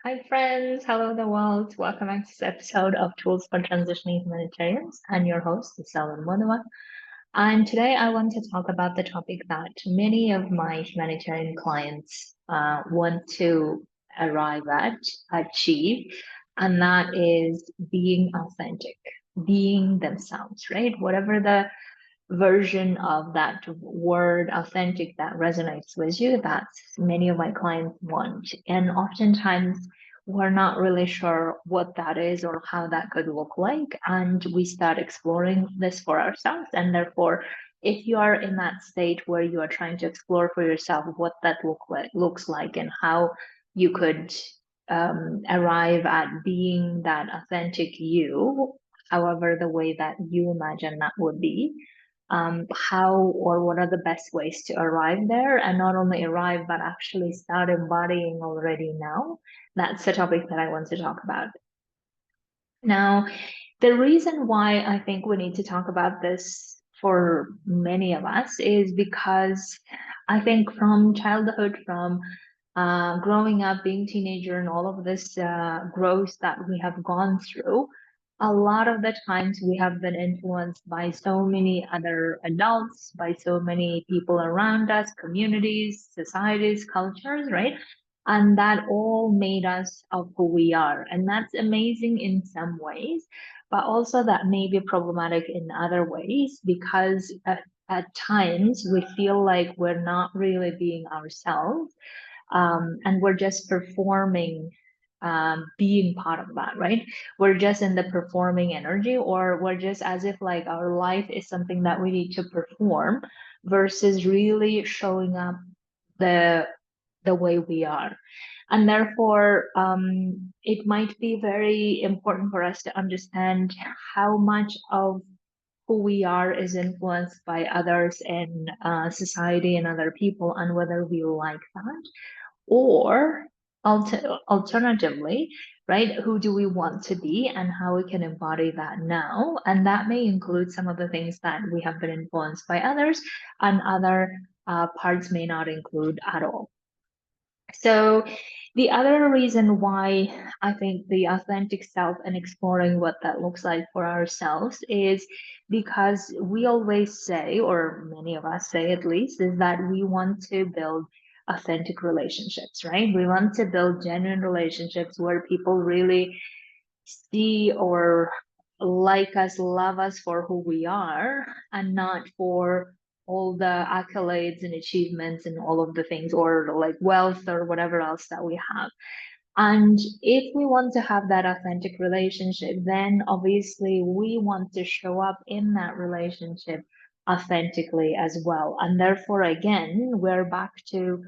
Hi, friends. Hello, the world. Welcome back to this episode of Tools for Transitioning Humanitarians. I'm your host, Salman Monua. And today I want to talk about the topic that many of my humanitarian clients want to arrive at, achieve, and that is being authentic, being themselves, right? Whatever the version of that word authentic that resonates with you, that's many of my clients want. And oftentimes we're not really sure what that is or how that could look like. And we start exploring this for ourselves. And therefore, if you are in that state where you are trying to explore for yourself what that looks like and how you could arrive at being that authentic you, however the way that you imagine that would be, how or what are the best ways to arrive there, and not only arrive but actually start embodying already now. That's the topic that I want to talk about now. The reason why I think we need to talk about this for many of us is because I think from childhood, from growing up, being teenager, and all of this growth that we have gone through, a lot of the times we have been influenced by so many other adults, by so many people around us, communities, societies, cultures, right? And that all made us of who we are. And that's amazing in some ways, but also that may be problematic in other ways because at times we feel like we're not really being ourselves, and we're just performing, being part of that, right? We're just in the performing energy, or we're just as if like our life is something that we need to perform versus really showing up the the way we are. And therefore, it might be very important for us to understand how much of who we are is influenced by others and society and other people, and whether we like that, or alternatively, right, who do we want to be and how we can embody that now. And that may include some of the things that we have been influenced by others, and other parts may not include at all. So the other reason why I think the authentic self and exploring what that looks like for ourselves is because we always say, or many of us say at least, is that we want to build authentic relationships, right? We want to build genuine relationships where people really see or like us, love us for who we are, and not for all the accolades and achievements and all of the things, or like wealth or whatever else that we have. And if we want to have that authentic relationship, then obviously we want to show up in that relationship authentically as well. And therefore, again, we're back to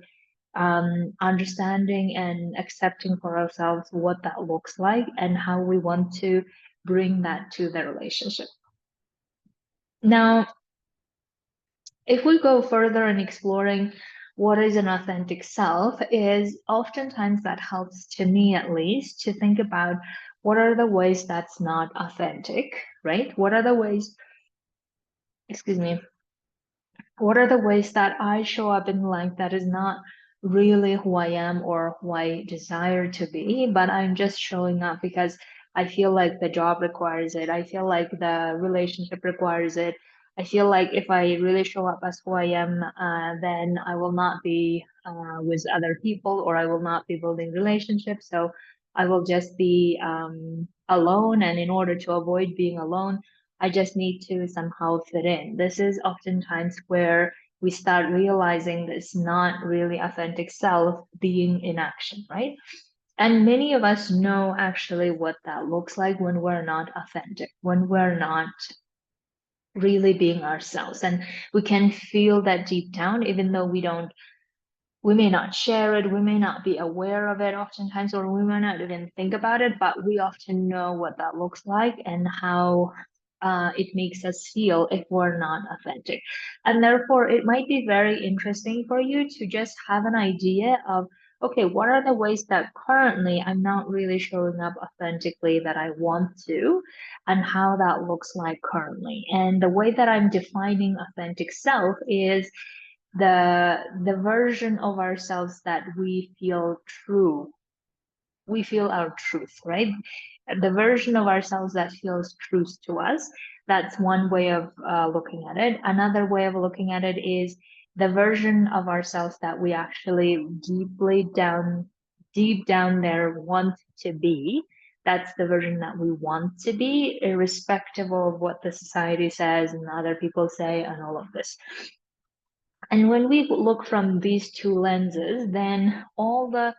understanding and accepting for ourselves what that looks like and how we want to bring that to the relationship. Now, if we go further in exploring what is an authentic self, is oftentimes that helps, to me at least, to think about what are the ways that's not authentic, right? What are the ways, excuse me, what are the ways that I show up in life that is not really who I am or who I desire to be, but I'm just showing up because I feel like the job requires it. I feel like the relationship requires it. I feel like if I really show up as who I am, then I will not be with other people, or I will not be building relationships. So I will just be alone. And in order to avoid being alone, I just need to somehow fit in. This is oftentimes where we start realizing this not really authentic self being in action, right? And many of us know actually what that looks like when we're not authentic, when we're not really being ourselves. And we can feel that deep down, even though we may not share it, we may not be aware of it oftentimes, or we may not even think about it, but we often know what that looks like and how it makes us feel if we're not authentic. And therefore, it might be very interesting for you to just have an idea of, okay, what are the ways that currently I'm not really showing up authentically that I want to, and how that looks like currently. And the way that I'm defining authentic self is the version of ourselves that we feel true we feel our truth, right? The version of ourselves that feels truth to us. That's one way of looking at it. Another way of looking at it is the version of ourselves that we actually deep down there want to be. That's the version that we want to be, irrespective of what the society says and other people say and all of this. And when we look from these two lenses, then all the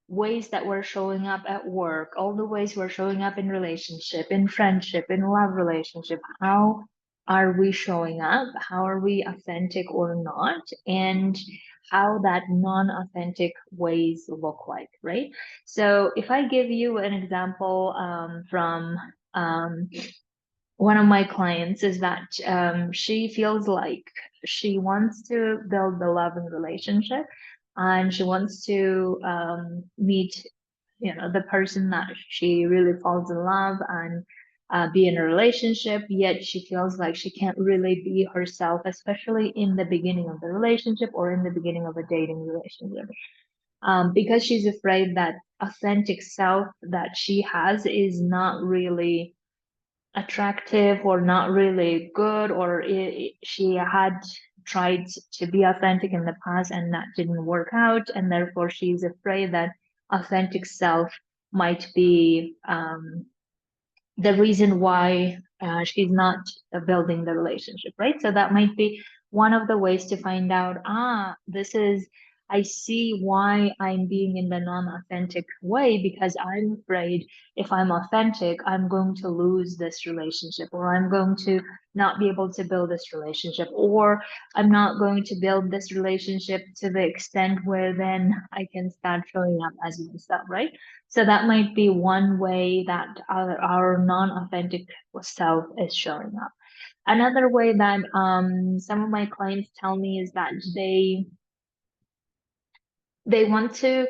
ways that we're showing up at work, all the ways we're showing up in relationship, in friendship, in love relationship, how are we showing up? How are we authentic or not? And how that non-authentic ways look like, right? So if I give you an example from um, one of my clients is that she feels like she wants to build the loving relationship and she wants to meet the person that she really falls in love and be in a relationship, yet she feels like she can't really be herself, especially in the beginning of the relationship or in the beginning of a dating relationship, because she's afraid that authentic self that she has is not really attractive or not really good, or she had tried to be authentic in the past and that didn't work out, and therefore she's afraid that authentic self might be the reason why she's not building the relationship, right? So that might be one of the ways to find out, I see why I'm being in the non-authentic way, because I'm afraid if I'm authentic, I'm going to lose this relationship, or I'm going to not be able to build this relationship, or I'm not going to build this relationship to the extent where then I can start showing up as myself, right? So that might be one way that our non-authentic self is showing up. Another way that some of my clients tell me is that they want to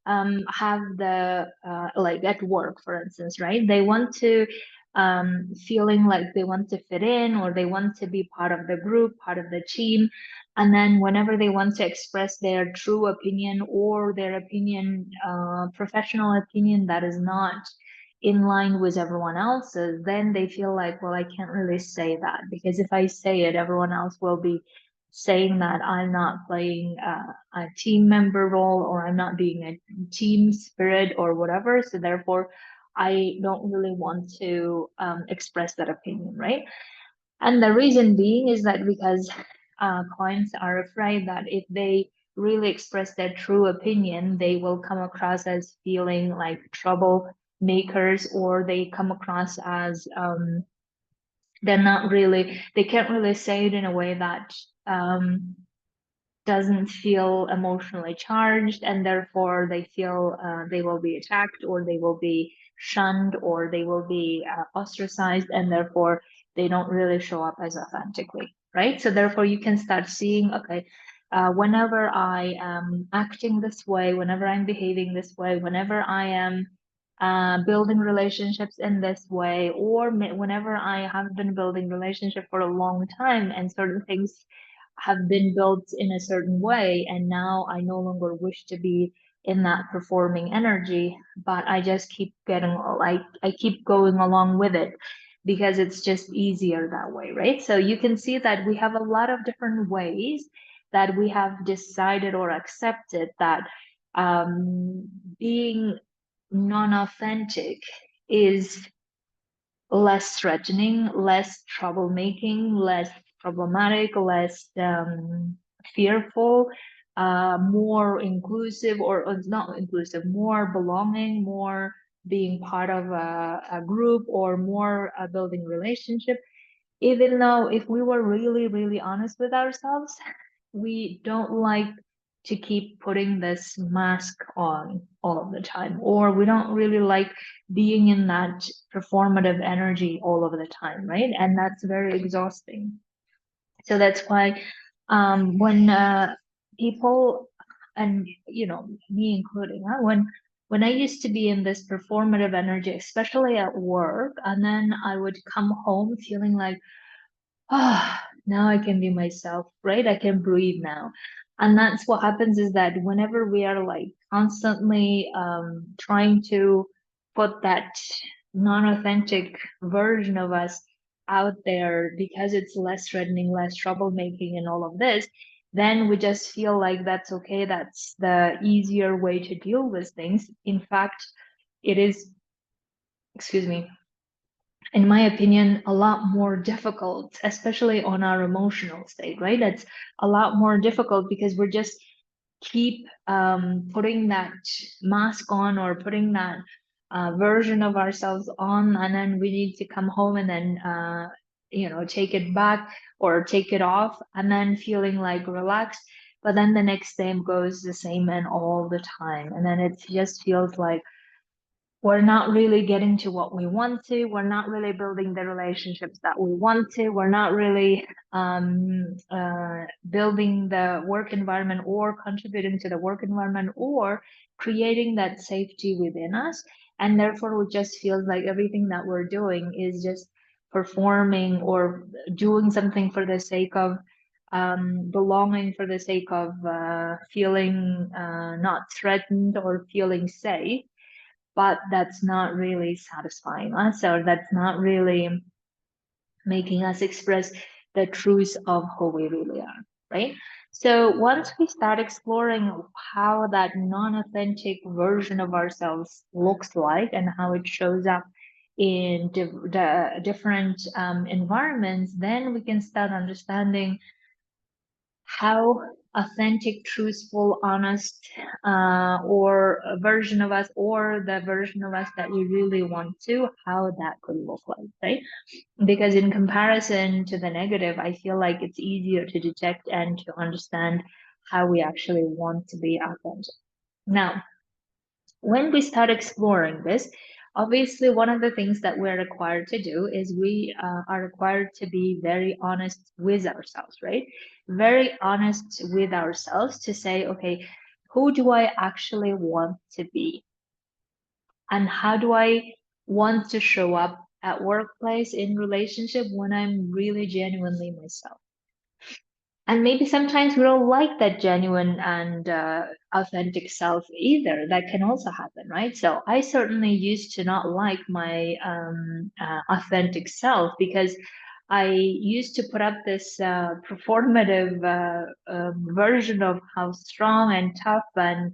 have the like at work, for instance, right? They want to feeling like they want to fit in, or they want to be part of the group, part of the team. And then whenever they want to express their true opinion, or their opinion, professional opinion that is not in line with everyone else's, then they feel like, well, I can't really say that, because if I say it, everyone else will be saying that I'm not playing a team member role, or I'm not being a team spirit or whatever. So therefore, I don't really want to express that opinion, right? And the reason being is that because clients are afraid that if they really express their true opinion, they will come across as feeling like troublemakers, or they come across as they can't really say it in a way that doesn't feel emotionally charged, and therefore they feel they will be attacked, or they will be shunned, or they will be ostracized, and therefore they don't really show up as authentically, right? So therefore you can start seeing, okay, whenever I am acting this way, whenever I'm behaving this way, whenever I am building relationships in this way, or whenever I have been building relationship for a long time and certain things have been built in a certain way, and now I no longer wish to be in that performing energy, but I just keep I keep going along with it because it's just easier that way, right? So you can see that we have a lot of different ways that we have decided or accepted that um, being non-authentic is less threatening, less troublemaking, less problematic, less fearful, more inclusive, or not inclusive, more belonging, more being part of a group, or more building relationship. Even though if we were really, really honest with ourselves, we don't like to keep putting this mask on all of the time, or we don't really like being in that performative energy all of the time, right? And that's very exhausting. So that's why when people, and me including, when I used to be in this performative energy, especially at work, and then I would come home feeling like, now I can be myself, right? I can breathe now. And that's what happens, is that whenever we are like constantly trying to put that non-authentic version of us out there because it's less threatening, less troublemaking, and all of this, then we just feel like that's okay. That's the easier way to deal with things. In fact, it is, excuse me, in my opinion, a lot more difficult, especially on our emotional state, right? That's a lot more difficult because we're just keep putting that mask on, or putting that version of ourselves on, and then we need to come home and then take it back or take it off, and then feeling like relaxed. But then the next day goes the same and all the time, and then it just feels like we're not really getting to what we want to. We're not really building the relationships that we want to. We're not really building the work environment, or contributing to the work environment, or creating that safety within us. And therefore, it just feels like everything that we're doing is just performing or doing something for the sake of belonging, for the sake of feeling not threatened or feeling safe, but that's not really satisfying us, or that's not really making us express the truth of who we really are, right? So once we start exploring how that non-authentic version of ourselves looks like, and how it shows up in the different environments, then we can start understanding how authentic, truthful, honest, or a version of us, or the version of us that we really want to, how that could look like, right? Because in comparison to the negative, I feel like it's easier to detect and to understand how we actually want to be authentic. Now, when we start exploring this, obviously one of the things that we're required to do is we are required to be very honest with ourselves, right? Very honest with ourselves to say, okay, who do I actually want to be? And how do I want to show up at workplace, in relationship, when I'm really genuinely myself? And maybe sometimes we don't like that genuine and authentic self either. That can also happen, right? So I certainly used to not like my authentic self, because I used to put up this performative version of how strong and tough and,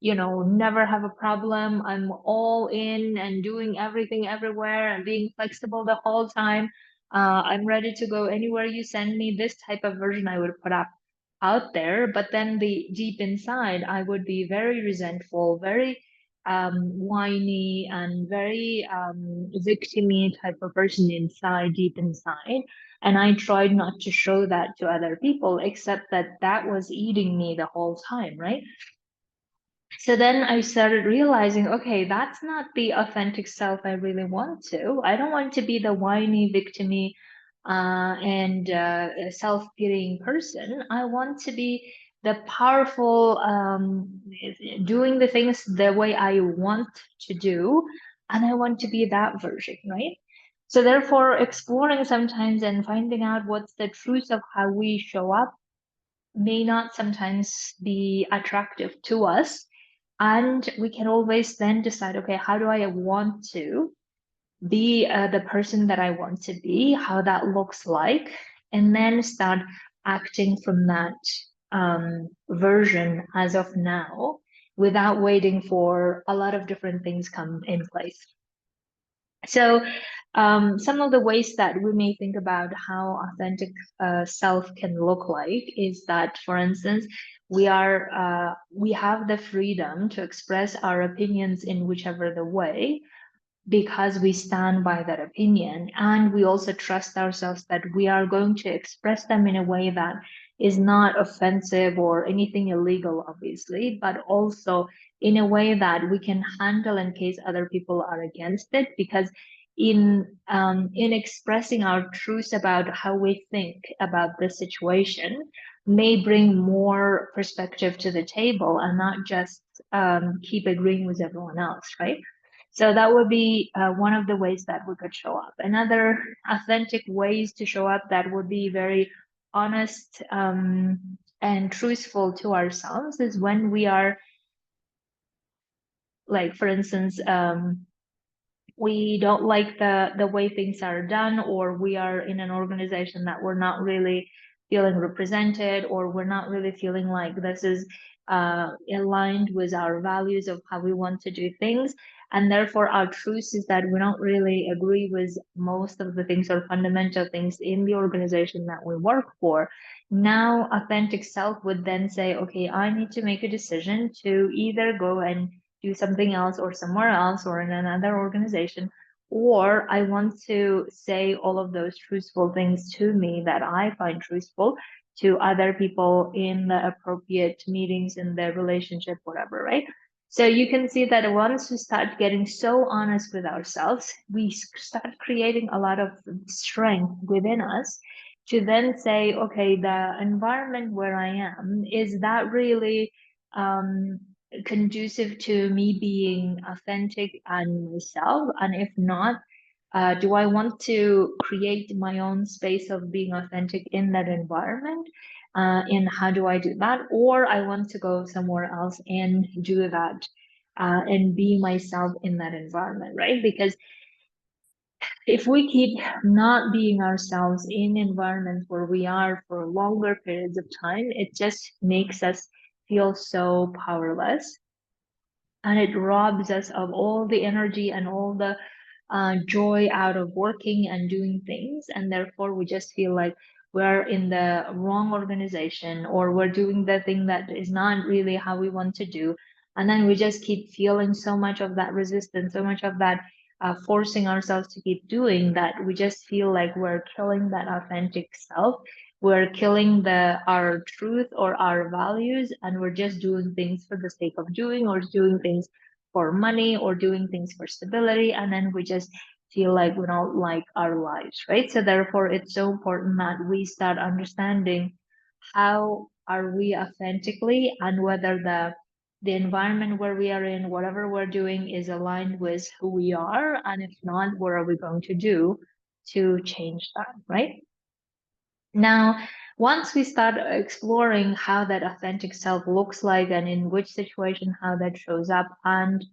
never have a problem. I'm all in and doing everything everywhere and being flexible the whole time. I'm ready to go anywhere you send me. This type of version I would put up out there, but then the deep inside, I would be very resentful, very whiny, and very victimy type of person inside, deep inside. And I tried not to show that to other people, except that that was eating me the whole time, right? So then I started realizing, okay, that's not the authentic self I really want to. I don't want to be the whiny, victimy, and self-pitying person. I want to be the powerful, doing the things the way I want to do, and I want to be that version, right? So therefore, exploring sometimes and finding out what's the truth of how we show up may not sometimes be attractive to us. And we can always then decide, okay, how do I want to be the person that I want to be, how that looks like, and then start acting from that version as of now, without waiting for a lot of different things come in place. So some of the ways that we may think about how authentic self can look like is that, for instance, we have the freedom to express our opinions in whichever the way, because we stand by that opinion, and we also trust ourselves that we are going to express them in a way that is not offensive or anything illegal, obviously, but also in a way that we can handle in case other people are against it. Because in expressing our truths about how we think about the situation may bring more perspective to the table, and not just keep agreeing with everyone else, right? So that would be one of the ways that we could show up. Another authentic ways to show up that would be very honest and truthful to ourselves is when we are, like, for instance, we don't like the way things are done, or we are in an organization that we're not really feeling represented, or we're not really feeling like this is aligned with our values of how we want to do things. And therefore our truth is that we don't really agree with most of the things or fundamental things in the organization that we work for. Now authentic self would then say, okay, I need to make a decision to either go and do something else or somewhere else or in another organization, or I want to say all of those truthful things to me that I find truthful to other people in the appropriate meetings, in their relationship, whatever, right? So you can see that once we start getting so honest with ourselves, we start creating a lot of strength within us to then say, okay, the environment where I am, is that really conducive to me being authentic and myself? And if not, do I want to create my own space of being authentic in that environment? And how do I do that? Or I want to go somewhere else and do that and be myself in that environment, right? Because if we keep not being ourselves in environments where we are for longer periods of time, it just makes us feel so powerless, and it robs us of all the energy and all the joy out of working and doing things. And therefore we just feel like we're in the wrong organization, or we're doing the thing that is not really how we want to do. And then we just keep feeling so much of that resistance, so much of that forcing ourselves to keep doing, that we just feel like we're killing that authentic self. We're killing our truth or our values, and we're just doing things for the sake of doing, or doing things for money, or doing things for stability, and then we just feel like we don't like our lives, right? So therefore it's so important that we start understanding how are we authentically, and whether the environment where we are in, whatever we're doing, is aligned with who we are, and if not, what are we going to do to change that, right? Now, once we start exploring how that authentic self looks like, and in which situation how that shows up, and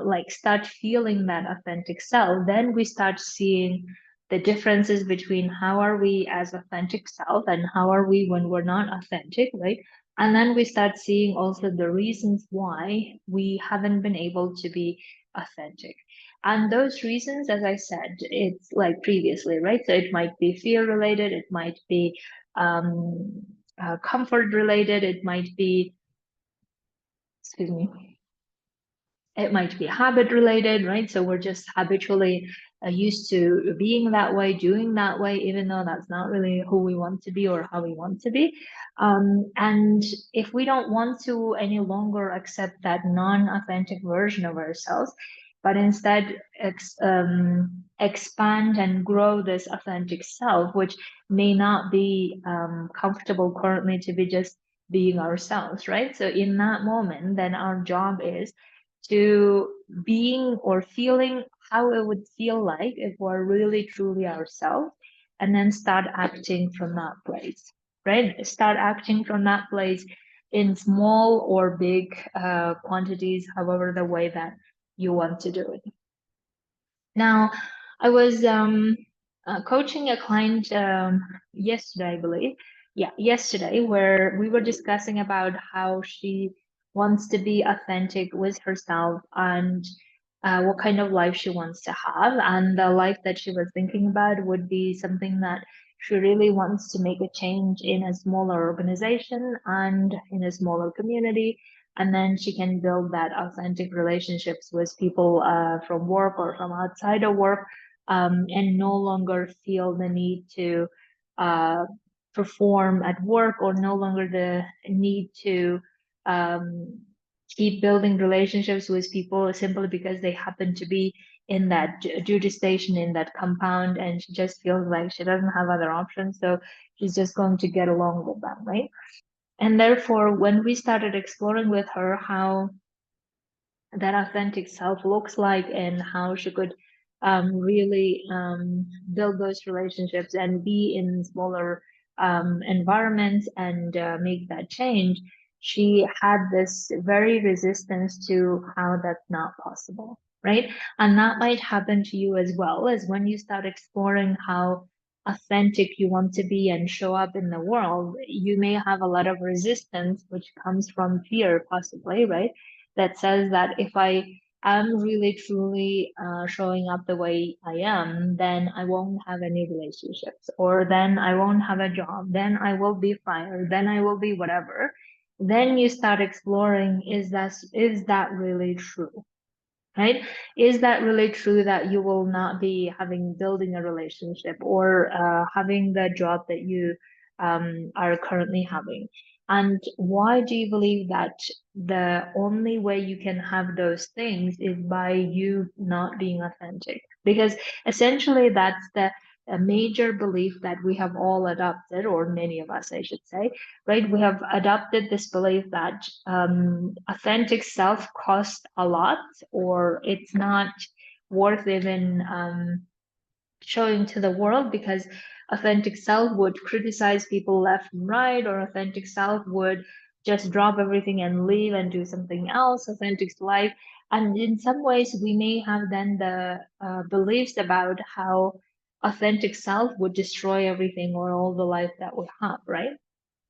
like start feeling that authentic self, then we start seeing the differences between how are we as authentic self and how are we when we're not authentic, right? And then we start seeing also the reasons why we haven't been able to be authentic. And those reasons, as I said, it's like previously, right? So it might be fear related, it might be comfort related, it might be, excuse me, it might be habit related, right? So we're just habitually used to being that way, doing that way, even though that's not really who we want to be or how we want to be. And if we don't want to any longer accept that non-authentic version of ourselves, but instead expand and grow this authentic self, which may not be comfortable currently to be just being ourselves, right? So in that moment, then our job is to being or feeling how it would feel like if we're really truly ourselves, and then start acting from that place, right? Start acting from that place in small or big quantities, however the way that you want to do it. Now, I was coaching a client yesterday, I believe. Yeah, yesterday, where we were discussing about how she wants to be authentic with herself, and what kind of life she wants to have. And the life that she was thinking about would be something that she really wants to make a change in a smaller organization and in a smaller community, and then she can build that authentic relationships with people from work or from outside of work, and no longer feel the need to uh, perform at work, or no longer the need to um, keep building relationships with people simply because they happen to be in that duty station, in that compound, and she just feels like she doesn't have other options, so she's just going to get along with them, right? And therefore, when we started exploring with her how that authentic self looks like, and how she could really build those relationships and be in smaller environment and make that change, she had this very resistance to how that's not possible, right? And that might happen to you as well, as when you start exploring how authentic you want to be and show up in the world, you may have a lot of resistance, which comes from fear, possibly, right? That says that if I'm really truly showing up the way I am, then I won't have any relationships, or then I won't have a job, then I will be fired, then I will be whatever. Then you start exploring, is that really true? Right? Is that really true that you will not be building a relationship or having the job that you are currently having? And why do you believe that the only way you can have those things is by you not being authentic? Because essentially that's the a major belief that we have all adopted, or many of us, I should say, right? We have adopted this belief that authentic self costs a lot, or it's not worth even showing to the world, because authentic self would criticize people left and right, or authentic self would just drop everything and leave and do something else, authentic life. And in some ways, we may have then the beliefs about how authentic self would destroy everything or all the life that we have, right?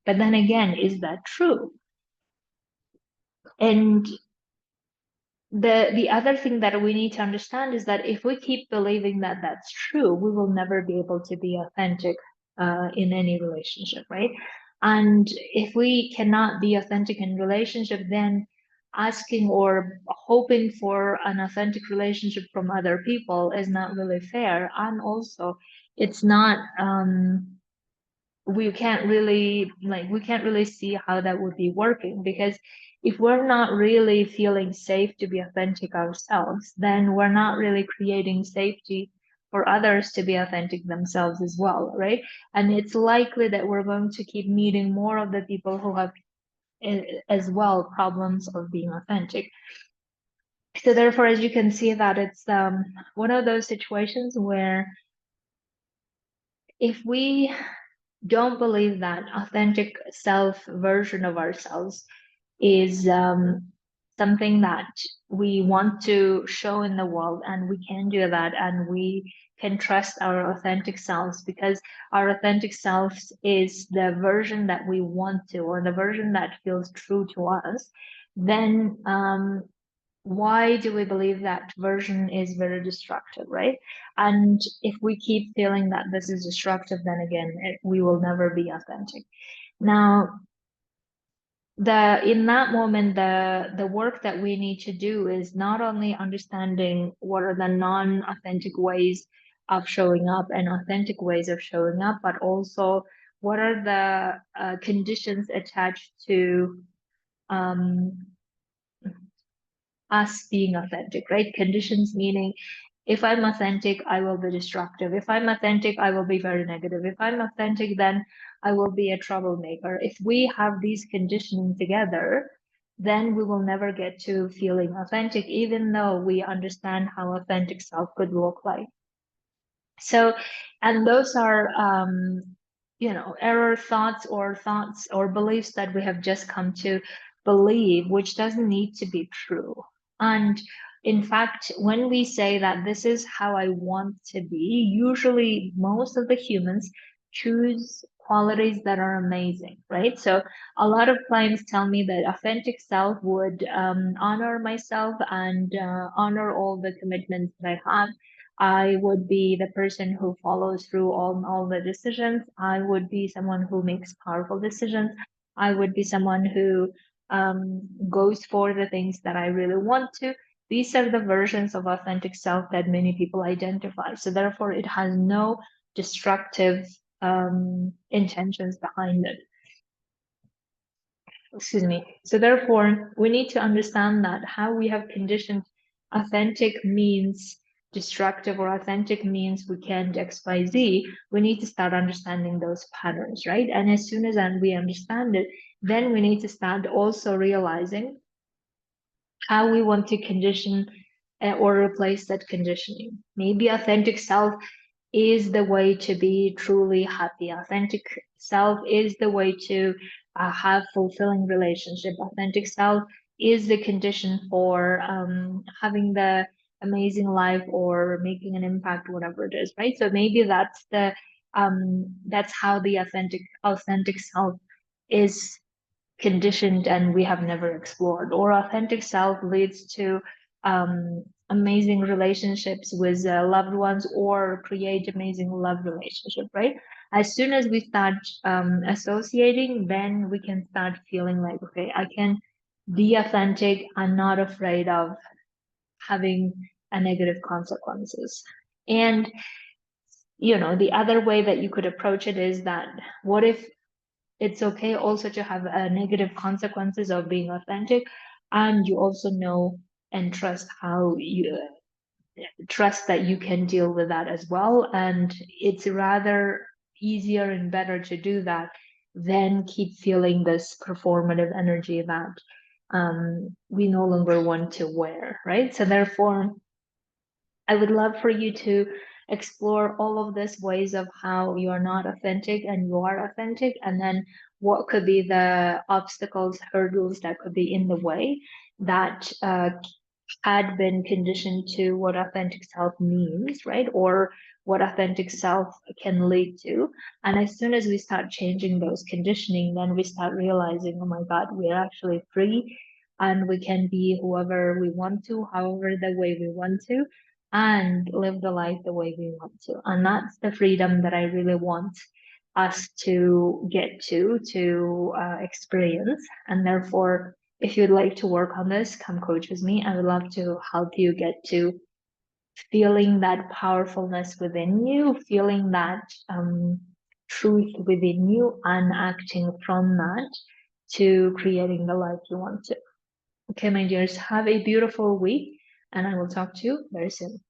But then again, is that true? And the other thing that we need to understand is that if we keep believing that that's true, we will never be able to be authentic in any relationship, right? And if we cannot be authentic in relationship, then asking or hoping for an authentic relationship from other people is not really fair. And also, it's not we can't really see how that would be working, because if we're not really feeling safe to be authentic ourselves, then we're not really creating safety for others to be authentic themselves as well, right? And it's likely that we're going to keep meeting more of the people who have as well problems of being authentic. So therefore, as you can see, that it's one of those situations where if we don't believe that authentic self version of ourselves is something that we want to show in the world, and we can do that, and we can trust our authentic selves, because our authentic selves is the version that we want to, or the version that feels true to us. Then why do we believe that version is very destructive, right? And if we keep feeling that this is destructive, then again, we will never be authentic. Now, in that moment, the work that we need to do is not only understanding what are the non-authentic ways of showing up and authentic ways of showing up, but also what are the conditions attached to um, us being authentic, right? Conditions meaning if I'm authentic, I will be destructive. If I'm authentic, I will be very negative. If I'm authentic, then I will be a troublemaker. If we have these conditioning together, then we will never get to feeling authentic, even though we understand how authentic self could look like. So, and those are, error thoughts or beliefs that we have just come to believe, which doesn't need to be true. And in fact, when we say that this is how I want to be, usually most of the humans choose qualities that are amazing, right? So a lot of clients tell me that authentic self would honor myself and honor all the commitments that I have. I would be the person who follows through all the decisions. I would be someone who makes powerful decisions. I would be someone who goes for the things that I really want to. These are the versions of authentic self that many people identify. So therefore, it has no destructive intentions behind it. Excuse me. So therefore, we need to understand that how we have conditioned authentic means destructive, or authentic means we can't XYZ. We need to start understanding those patterns, right? And as soon as we understand it, then we need to start also realizing how we want to condition or replace that conditioning. Maybe authentic self is the way to be truly happy. Authentic self is the way to have fulfilling relationship. Authentic self is the condition for having the amazing life or making an impact, whatever it is, right? So maybe that's how the authentic self is conditioned and we have never explored. Or authentic self leads to amazing relationships with loved ones or create amazing love relationship, right? As soon as we start associating, then we can start feeling like, okay, I can be authentic. I'm not afraid of having a negative consequences. And the other way that you could approach it is that what if it's okay also to have negative consequences of being authentic, and you also know and trust how you trust that you can deal with that as well, and it's rather easier and better to do that than keep feeling this performative energy that we no longer want to wear, right? So therefore I would love for you to explore all of these ways of how you are not authentic and you are authentic, and then what could be the obstacles, hurdles that could be in the way that had been conditioned to what authentic self means, right? Or what authentic self can lead to. And as soon as we start changing those conditioning, then we start realizing, oh my God, we're actually free and we can be whoever we want to, however, the way we want to, and live the life the way we want to. And that's the freedom that I really want us to get to experience. And therefore, if you'd like to work on this, come coach with me. I would love to help you get to feeling that powerfulness within you, feeling that truth within you, and acting from that to creating the life you want to. Okay, my dears, have a beautiful week, and I will talk to you very soon.